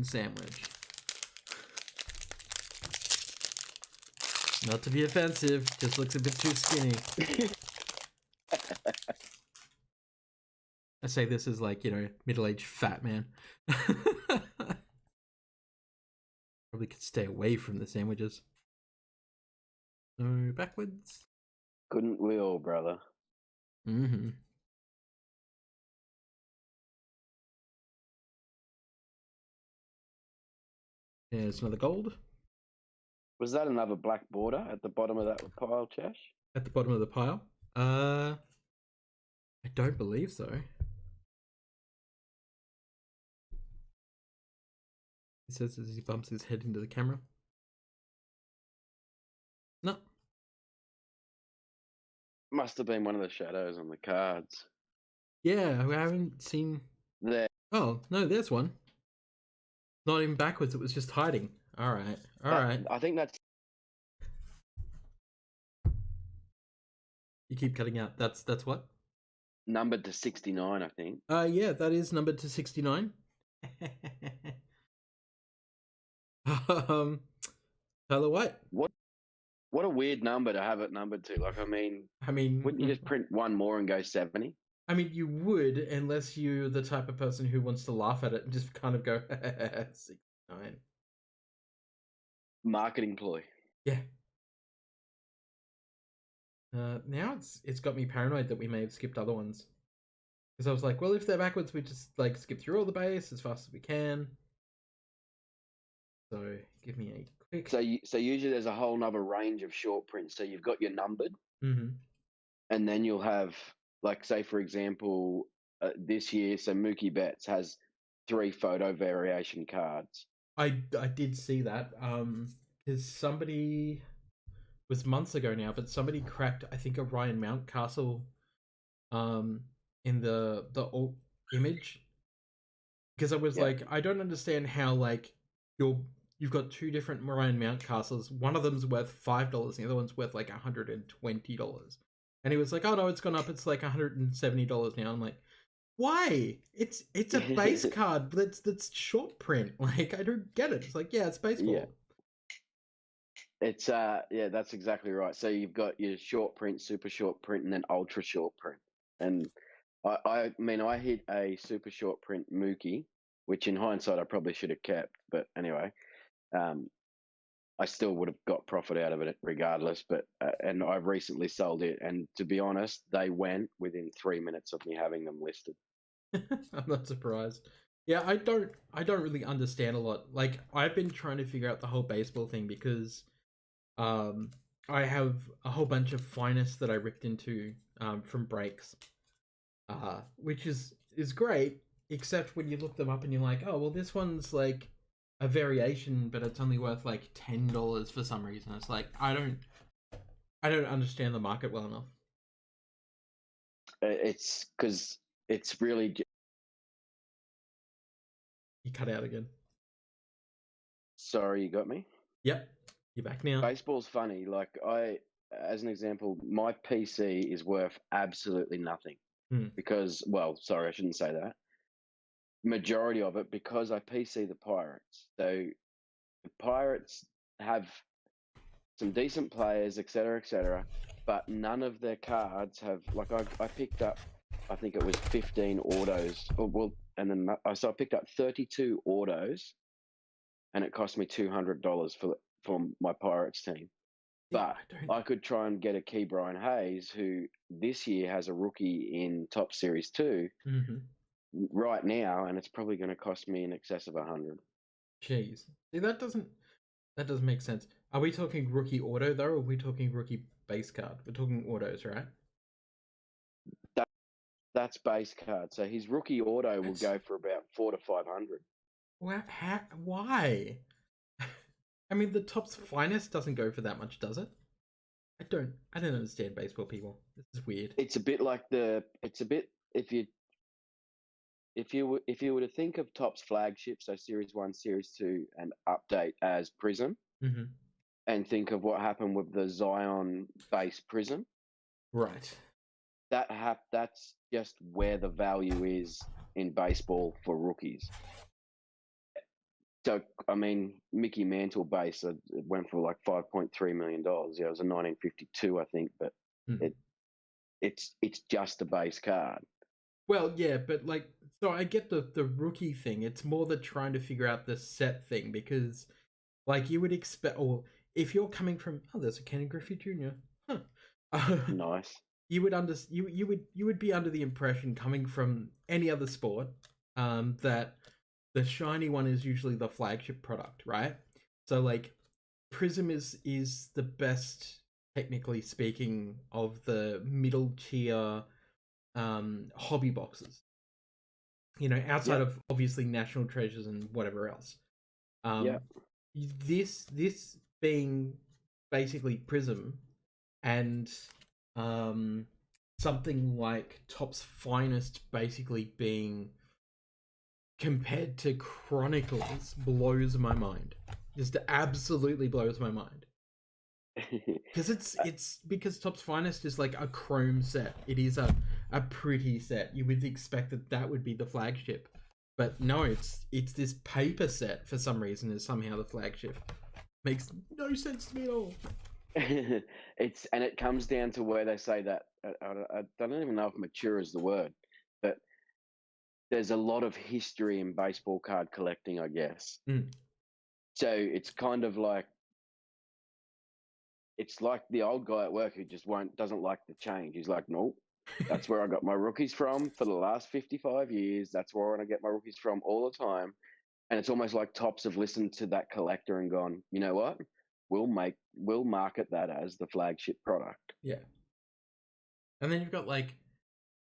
sandwich. Not to be offensive, just looks a bit too skinny. I say this as like, middle-aged fat man. Probably could stay away from the sandwiches. So backwards. Couldn't we all, brother? Mm-hmm. There's another gold. Was that another black border at the bottom of that pile, Chash? At the bottom of the pile. I don't believe so. He says as he bumps his head into the camera. No. Must have been one of the shadows on the cards. Yeah, we haven't seen... There. Oh, no, there's one. Not even backwards, it was just hiding. Alright, alright. I think that's... You keep cutting out. That's what? Numbered to 69, I think. Yeah, that is numbered to 69. Tyler White. What a weird number to have it numbered to. Like, I mean, wouldn't you just print one more and go 70? I mean, you would, unless you're the type of person who wants to laugh at it and just kind of go 69. Marketing ploy. Yeah. Now it's got me paranoid that we may have skipped other ones. Because I was like, well, if they're backwards, we just like skip through all the base as fast as we can. So give me a quick. So usually there's a whole nother range of short prints. So you've got your numbered, and then you'll have, like, say for example, this year, so Mookie Betts has 3 photo variation cards. I did see that. Because somebody was months ago now, but somebody cracked, I think, a Ryan Mountcastle, in the alt image. Because I was like, I don't understand how like you've got 2 different Ryan Mountcastles. One of them's worth $5, and the other one's worth like $120. And he was like, oh no, it's gone up. It's like $170 now. I'm like, why? It's a base card that's short print. Like, I don't get it. It's like, yeah, it's baseball. Yeah. It's yeah, that's exactly right. So you've got your short print, super short print, and then ultra short print. And I mean, I hit a super short print Mookie, which in hindsight I probably should have kept. But anyway, I still would have got profit out of it regardless. But and I've recently sold it, and to be honest, they went within 3 minutes of me having them listed. I'm not surprised. Yeah, I don't really understand a lot. Like, I've been trying to figure out the whole baseball thing because I have a whole bunch of finest that I ripped into from breaks. Which is great, except when you look them up and you're like, oh well, this one's like a variation, but it's only worth like $10 for some reason. It's like I don't understand the market well enough. It's because it's really. You cut out again. Sorry, you got me? Yep, you're back now. Baseball's funny. Like, as an example, my PC is worth absolutely nothing because, well, sorry, I shouldn't say that. Majority of it because I PC the Pirates. So the Pirates have some decent players, etc., but none of their cards have, like, I picked up, I think it was 15 autos, and then I picked up 32 autos, and it cost me $200 for my Pirates team. But I could try and get a Key Brian Hayes, who this year has a rookie in Top Series 2 right now, and it's probably going to cost me in excess of $100. Jeez, see, that doesn't make sense. Are we talking rookie auto though, or are we talking rookie base card? We're talking autos, right? That's base card. So his rookie auto will go for about $400 to $500. Why? I mean, the Topps Finest doesn't go for that much, does it? I don't understand baseball, people. This is weird. It's a bit like if you were to think of Topps flagship, so Series 1, Series 2, and Update as Prism, and think of what happened with the Zion base Prism. Right. That's just where the value is in baseball for rookies. So I mean, Mickey Mantle base it went for like $5.3 million. Yeah, it was a 1952, I think, but Hmm. it it's just a base card. Well, yeah, but like, so I get the rookie thing. It's more the trying to figure out the set thing because, like, you would expect, or if you're coming from, oh, there's a Ken Griffey Jr. Huh. Nice. You would you would be under the impression coming from any other sport, that the shiny one is usually the flagship product, right? So like, Prism is the best, technically speaking, of the middle tier hobby boxes. You know, outside Yep. of obviously National Treasures and whatever else. Um, Yep. this being basically Prism and um something like Topps Finest basically being compared to Chronicles blows my mind. Just absolutely blows my mind. Because it's because Topps Finest is like a chrome set. It is a pretty set. You would expect that that would be the flagship, but no, it's this paper set for some reason is somehow the flagship. Makes no sense to me at all. And it comes down to where they say that I don't even know if mature is the word, but there's a lot of history in baseball card collecting, I guess. Mm. So it's like the old guy at work who just doesn't like the change. He's like, nope, that's where I got my rookies from for the last 55 years. That's where I want to get my rookies from all the time. And it's almost like Topps have listened to that collector and gone, you know what? We'll market that as the flagship product. Yeah, and then you've got like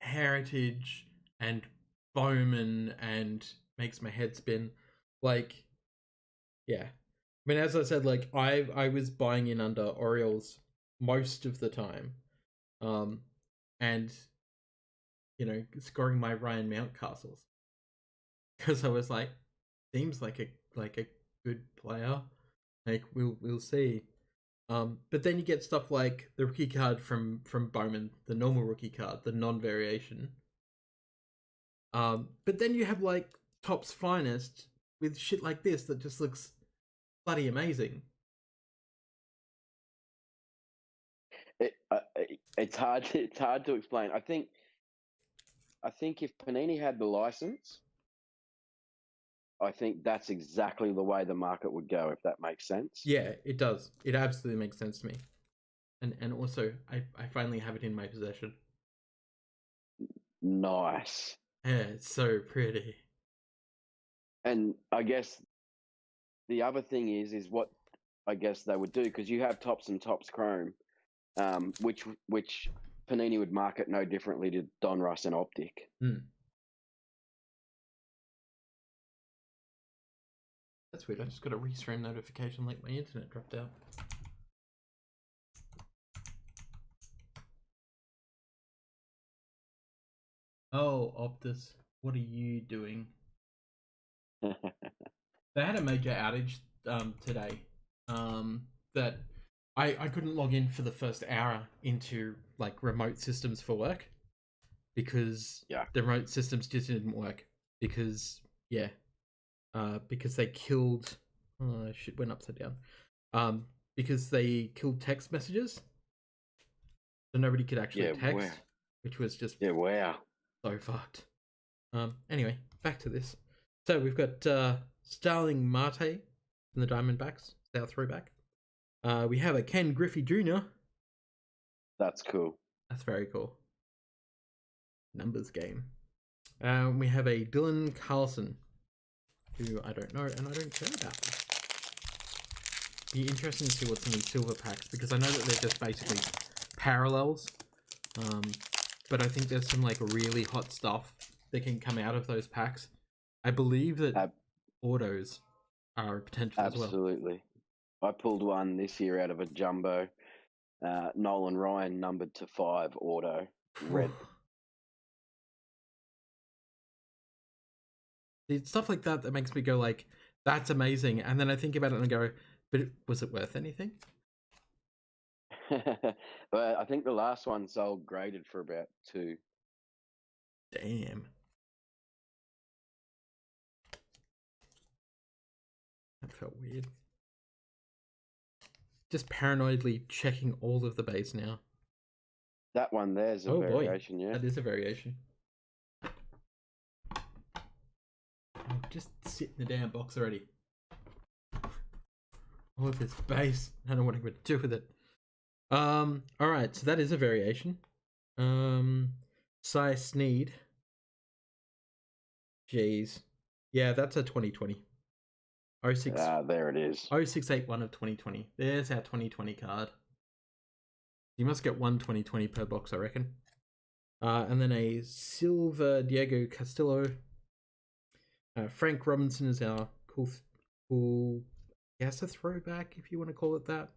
Heritage and Bowman and makes my head spin. Like, yeah. I mean, as I said, like I was buying in under Orioles most of the time, um, and you know, scoring my Ryan Mountcastles because I was like, seems like a good player. Like we'll see. But then you get stuff like the rookie card from Bowman, the normal rookie card, the non-variation. But then you have like Topps Finest with shit like this that just looks bloody amazing. It's hard. It's hard to explain. I think if Panini had the license, I think that's exactly the way the market would go. If that makes sense. Yeah, it does. It absolutely makes sense to me. And also, I finally have it in my possession. Nice. Yeah, it's so pretty. And I guess the other thing is what I guess they would do because you have Topps and Topps Chrome, which Panini would market no differently to Donruss and Optic. That's weird. I just got a restream notification like my internet dropped out. Oh, Optus, what are you doing? They had a major outage today. That I couldn't log in for the first hour into like remote systems for work because Yeah. the remote systems just didn't work because because they killed shit went upside down because they killed text messages so nobody could actually text, which was just wow, so fucked. Anyway, back to this. So we've got Starling Marte from the Diamondbacks, our throwback. We have a Ken Griffey Jr. That's cool. That's very cool. Numbers game. We have a Dylan Carlson, who I don't know and I don't care about. Be interesting to see what's in these silver packs because I know that they're just basically parallels. But I think there's some like really hot stuff that can come out of those packs. I believe that autos are a potential as well. Absolutely. I pulled one this year out of a jumbo. Nolan Ryan numbered to 5 auto red. It's stuff like that that makes me go like, that's amazing. And then I think about it and I go, but was it worth anything? But I think the last one sold graded for about 2. Damn. That felt weird. Just paranoidly checking all of the base now. That one there's a variation, yeah. That is a variation. Just sit in the damn box already. All of this base. I don't know what I'm going to do with it. Alright, so that is a variation. Cy Sneed. Jeez. Yeah, that's a 2020. 06. There it is. 0681 of 2020. There's our 2020 card. You must get one 2020 per box, I reckon. And then a silver Diego Castillo. Frank Robinson is our cool, I guess a throwback, if you want to call it that.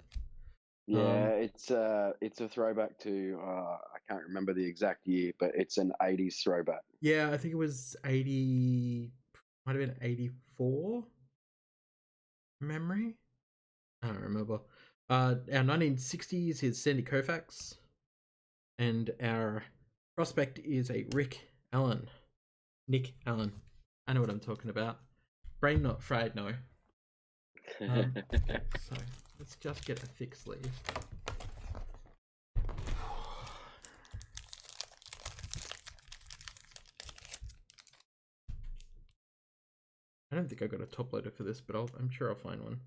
Yeah, it's a throwback to I can't remember the exact year, but it's an 80s throwback. Yeah, I think it was 80, might have been 84. Memory? I don't remember. Our 1960s is Sandy Koufax, and our prospect is a Nick Allen. I know what I'm talking about. Brain not fried, no. So let's just get a thick sleeve. I don't think I got a top loader for this, but I'm sure I'll find one.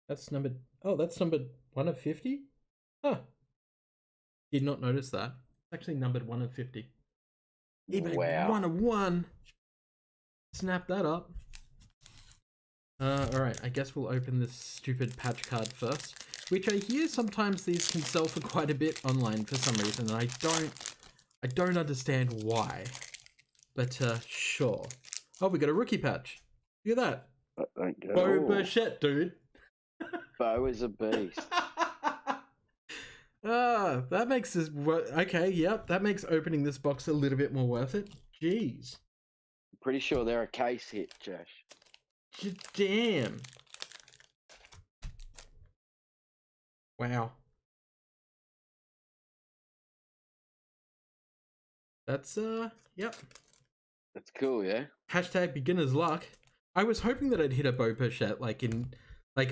That's numbered. Oh, that's numbered 1 of 50? Huh. Did not notice that. It's actually numbered 1 of 50. eBay Wow. 1 of 1. Snap that up. Alright, I guess we'll open this stupid patch card first. Which I hear sometimes these can sell for quite a bit online for some reason, and I don't understand why. But sure. Oh, we got a rookie patch. Look at that. Bo Bichette, dude. Bo is a beast. That makes this... Okay, yep. That makes opening this box a little bit more worth it. Jeez. Pretty sure they're a case hit, Josh. Damn. Wow. That's, yep. That's cool, yeah? Hashtag beginner's luck. I was hoping that I'd hit a Bo Bichette, like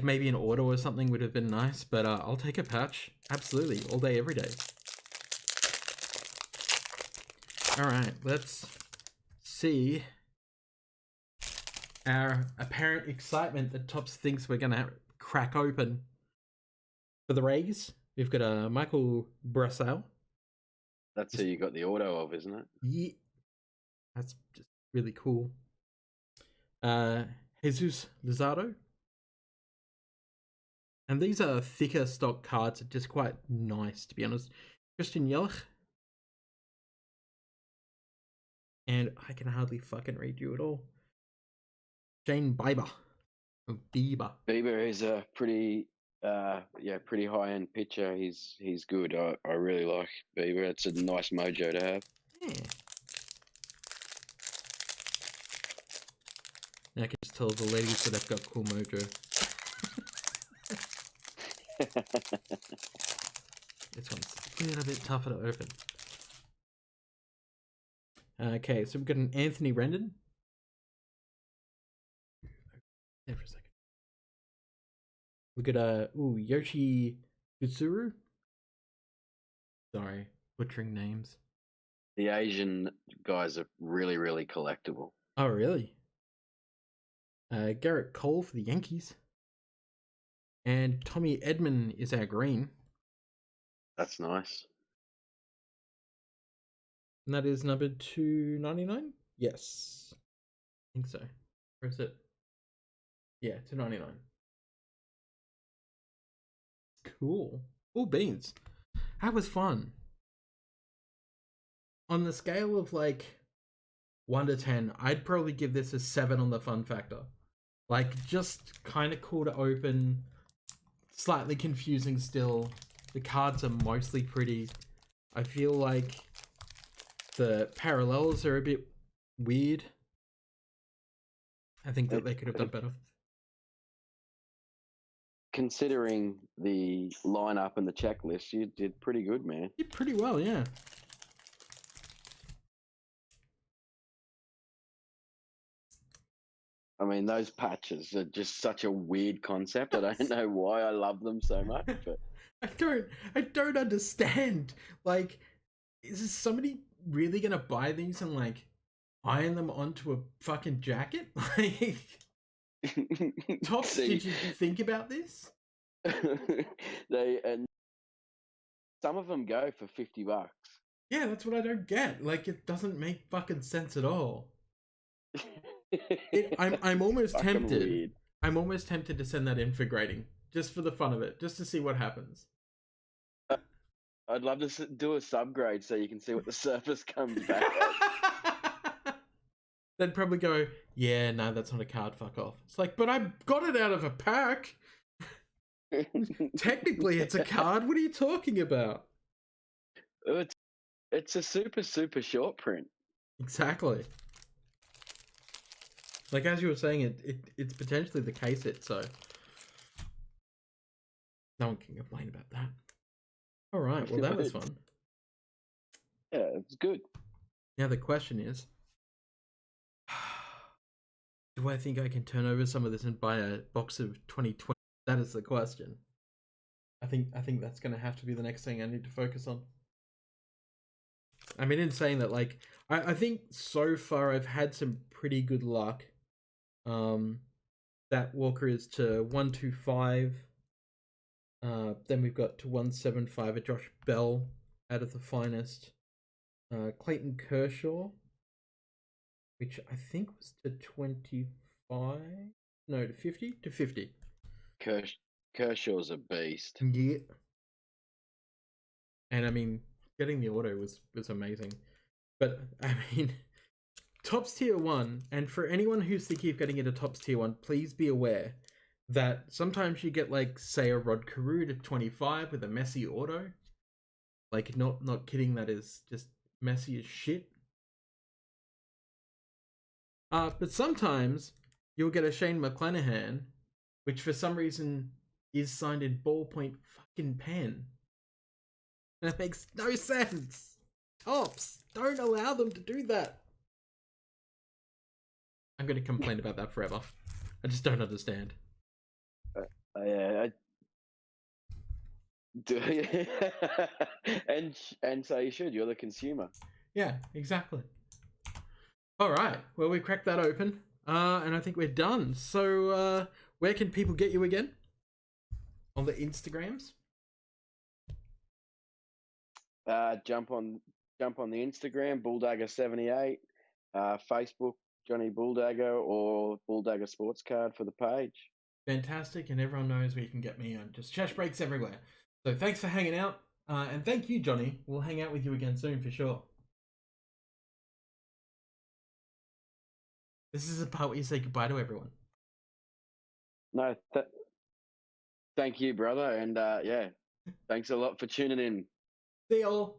maybe an auto or something would have been nice, but I'll take a patch. Absolutely. All day, every day. Alright, let's see our apparent excitement that Tops thinks we're going to crack open. For the Rays, we've got a Michael Brassil. That's who you got the auto of, isn't it? Yeah. That's just really cool. Jesus Luzardo. And these are thicker stock cards, just quite nice, to be honest. Christian Yelich. And I can hardly fucking read you at all. Shane Bieber. Bieber is a pretty high-end pitcher. He's good. I really like Bieber. It's a nice mojo to have. Yeah. Now I can just tell the ladies that I've got cool mojo. This one's a little bit tougher to open. Okay, so we've got an Anthony Rendon. There for a second. We got a Yoshi Utsuru. Sorry, butchering names. The Asian guys are really, really collectible. Oh, really? Garrett Cole for the Yankees. And Tommy Edman is our green. That's nice. And that is numbered 299? Yes. I think so. Or is it? Yeah, 299. Cool. Cool beans. That was fun. On the scale of 1 to 10, I'd probably give this a 7 on the fun factor. Just kind of cool to open. Slightly confusing still. The cards are mostly pretty. I feel like the parallels are a bit weird. I think that they could have done better. Considering the lineup and the checklist, you did pretty good, man. You did pretty well, yeah. I mean, those patches are just such a weird concept. I don't know why I love them so much, but I don't understand. Like, is somebody really gonna buy these and like iron them onto a fucking jacket? Like, Topps, did you think about this? And some of them go for $50. Yeah, that's what I don't get. Like, it doesn't make fucking sense at all. I'm almost tempted. Weird. I'm almost tempted to send that in for grading, just for the fun of it, just to see what happens. I'd love to do a subgrade so you can see what the surface comes back at. They'd probably go, yeah, no, that's not a card, fuck off. It's like, but I got it out of a pack. Technically, it's a card. What are you talking about? It's a super short print. Exactly. Like, as you were saying, it's potentially the case hit, so no one can complain about that. All right, well, that was fun. Yeah, it's good. Now the question is, do I think I can turn over some of this and buy a box of 2020? That is the question. I think that's going to have to be the next thing I need to focus on. I mean, in saying that, like, I think so far I've had some pretty good luck. That Walker is to 125. Then we've got to 175 a Josh Bell out of the finest. Clayton Kershaw, which I think was to 25. No, to 50? To 50. Kershaw's a beast. Yeah. And I mean, getting the auto was amazing. But I mean, Topps Tier 1, and for anyone who's thinking of getting into Topps Tier 1, please be aware that sometimes you get, like, say, a Rod Carew to 25 with a messy auto. Like, not kidding, that is just messy as shit. But sometimes you'll get a Shane McClanahan, which for some reason is signed in ballpoint fucking pen. And it makes no sense. Topps, don't allow them to do that. I'm going to complain about that forever. I just don't understand. Yeah, and so you should. You're the consumer. Yeah, exactly. All right. Well, we cracked that open, and I think we're done. So, where can people get you again? On the Instagrams? Jump on the Instagram, Bulldagger78, Facebook, Johnny Bulldagger, or Bulldagger Sports Card for the page. Fantastic, and everyone knows where you can get me on. Just Chash Breaks everywhere. So thanks for hanging out, and thank you, Johnny. We'll hang out with you again soon for sure. This is the part where you say goodbye to everyone. No, thank you, brother, and yeah, thanks a lot for tuning in. See y'all.